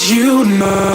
you know.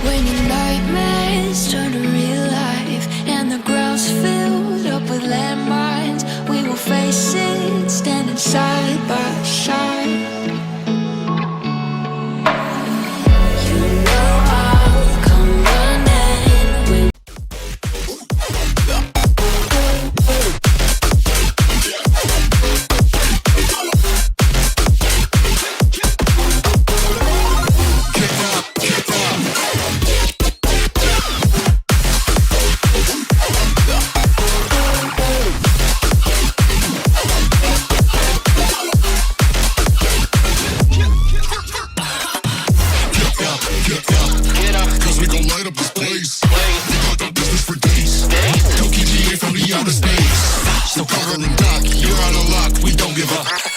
When your nightmares turn to real life and the ground's filled up with landmines, we will face it standing side by side. You know I'll come running. Cause we gon' light up this place. We got the business for days. Tokyo GA from the outer space. So cover and dock, you're out of luck, we don't give up.